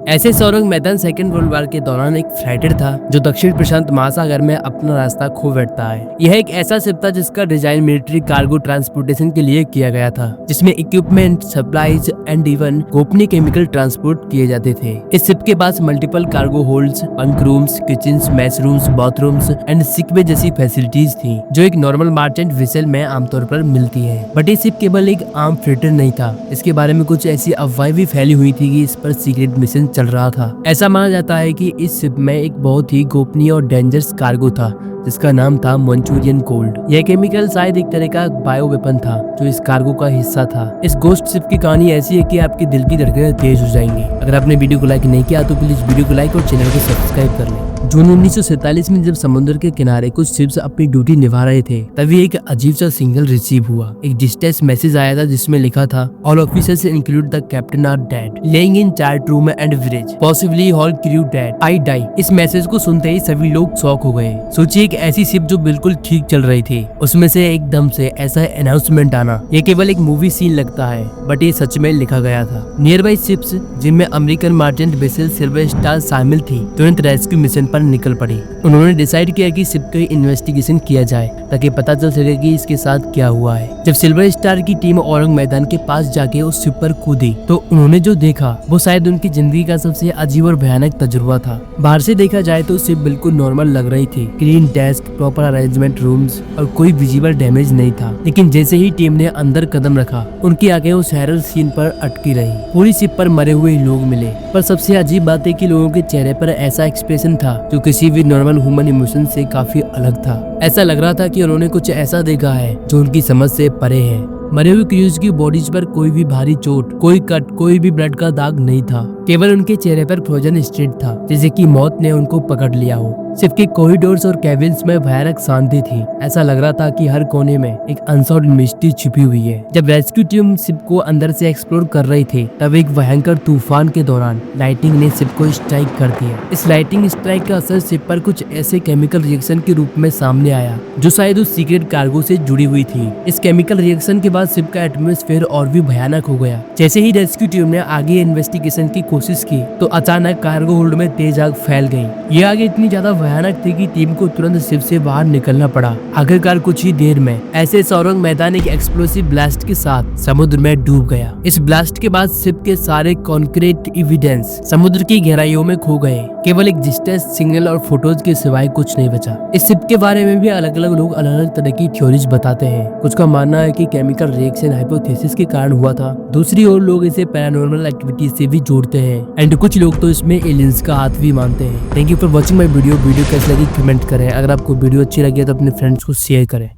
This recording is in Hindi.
ऐसे सौरंग मैदान सेकेंड वर्ल्ड वॉर के दौरान एक फ्राइटर था जो दक्षिण प्रशांत महासागर में अपना रास्ता खो बैठता है। यह एक ऐसा शिप था जिसका डिजाइन मिलिट्री कार्गो ट्रांसपोर्टेशन के लिए किया गया था, जिसमें इक्विपमेंट, सप्लाईज एंड इवन गोपनीय केमिकल ट्रांसपोर्ट किए जाते थे। इस शिप के पास multiple cargo holds, bunk rooms, kitchens, mess rooms, bathrooms and sickbay जैसी फैसिलिटीज थी जो एक नॉर्मल मार्चेंट वेसल में आमतौर पर मिलती है। बट ये शिप केवल एक आम फ्रेटर नहीं था, इसके बारे में कुछ ऐसी अफवाहें भी फैली हुई थी कि इस पर सीक्रेट मिशन चल रहा था। ऐसा माना जाता है कि इस शिप में एक बहुत ही गोपनीय और डेंजरस कार्गो था जिसका नाम था मंचूरियन गोल्ड। यह केमिकल शायद एक तरह का बायो वेपन था जो इस कार्गो का हिस्सा था। इस गोस्ट शिप की कहानी ऐसी है कि आपके दिल की धड़कनें तेज हो जाएंगी। अगर आपने वीडियो को लाइक नहीं किया तो प्लीज वीडियो को लाइक और चैनल को सब्सक्राइब कर लें। जून 1947 में जब समुद्र के किनारे कुछ शिप्स अपनी ड्यूटी निभा रहे थे तभी एक अजीब सा सिग्नल रिसीव हुआ। एक डिस्ट्रेस मैसेज आया था जिसमें लिखा था, all officers include the captain are dead, lying in chart room and village, possibly whole crew dead, I die. इस मैसेज को सुनते ही सभी लोग शॉक हो गए। सोचिए एक ऐसी शिप जो बिल्कुल ठीक चल रही थी, उसमें से एकदम से ऐसा अनाउंसमेंट आना। ये केवल एक मूवी सीन लगता है बट ये सच में लिखा गया था। नियर बाई शिप्स जिनमें American merchant vessel silver star शामिल थी तुरंत रेस्क्यू मिशन पर निकल पड़ी। उन्होंने डिसाइड किया कि शिप की इन्वेस्टिगेशन किया जाए ताकि पता चल सके कि इसके साथ क्या हुआ है। जब सिल्वर स्टार की टीम औरंग मैदान के पास जाके उस शिप पर कूदी तो उन्होंने जो देखा वो शायद उनकी जिंदगी का सबसे अजीब और भयानक तजुर्बा था। बाहर से देखा जाए तो शिप बिल्कुल नॉर्मल लग रही थी, clean desk, proper arrangement rooms और कोई विजिबल डैमेज नहीं था। लेकिन जैसे ही टीम ने अंदर कदम रखा उनकी आंखें उस हैरर सीन पर अटकी रही। पूरी शिप पर मरे हुए लोग मिले, पर सबसे अजीब बात है कि लोगों के चेहरे पर ऐसा एक्सप्रेशन था जो किसी भी नॉर्मल ह्यूमन इमोशन से काफी अलग था। ऐसा लग रहा था कि उन्होंने कुछ ऐसा देखा है जो उनकी समझ से परे है। मरे हुए क्रूज की बॉडीज पर कोई भी भारी चोट, कोई कट, कोई भी ब्लड का दाग नहीं था। केवल उनके चेहरे पर फ्रोजन स्टेट था, जैसे कि मौत ने उनको पकड़ लिया हो। शिप के कॉरिडोर्स और कैबिन्स में भयानक शांति थी। ऐसा लग रहा था कि हर कोने में एक अनसॉल्व्ड मिस्ट्री छिपी हुई है। जब रेस्क्यू टीम शिप को अंदर से एक्सप्लोर कर रही थी तब एक भयंकर तूफान के दौरान लाइटिंग ने शिप को स्ट्राइक कर दिया। इस लाइटिंग स्ट्राइक का असर शिप पर कुछ ऐसे केमिकल रिएक्शन के रूप में सामने आया जो शायद उस सीक्रेट कार्गो से जुड़ी हुई थी। इस केमिकल रिएक्शन के बाद शिप का एटमॉस्फेयर और भी भयानक हो गया। जैसे ही रेस्क्यू टीम ने आगे इन्वेस्टिगेशन की कोशिश की तो अचानक कार्गो होल्ड में तेज आग फैल गई। ये आग इतनी ज्यादा भयानक थी कि टीम को तुरंत शिप से बाहर निकलना पड़ा। आखिरकार कुछ ही देर में ऐसे सौरंग मैदान एक एक्सप्लोसिव ब्लास्ट के साथ समुद्र में डूब गया। इस ब्लास्ट के बाद शिप के सारे कॉन्क्रीट एविडेंस समुद्र की गहराइयों में खो गए। केवल एक डिस्ट्रेस सिग्नल और फोटोज के सिवाय कुछ नहीं बचा। इस शिप के बारे में भी अलग अलग लोग अलग अलग तरह की थ्योरीज बताते हैं। कुछ का मानना है कि केमिकल रिएक्शन हाइपोथेसिस के कारण हुआ था। दूसरी ओर लोग इसे पैरानॉर्मल एक्टिविटी से भी जोड़ते हैं एंड कुछ लोग तो इसमें एलियंस का हाथ भी मानते हैं। Thank you for watching my video. Video कैसी लगी कमेंट करें। अगर आपको वीडियो अच्छी लगी तो अपने फ्रेंड्स को शेयर करें।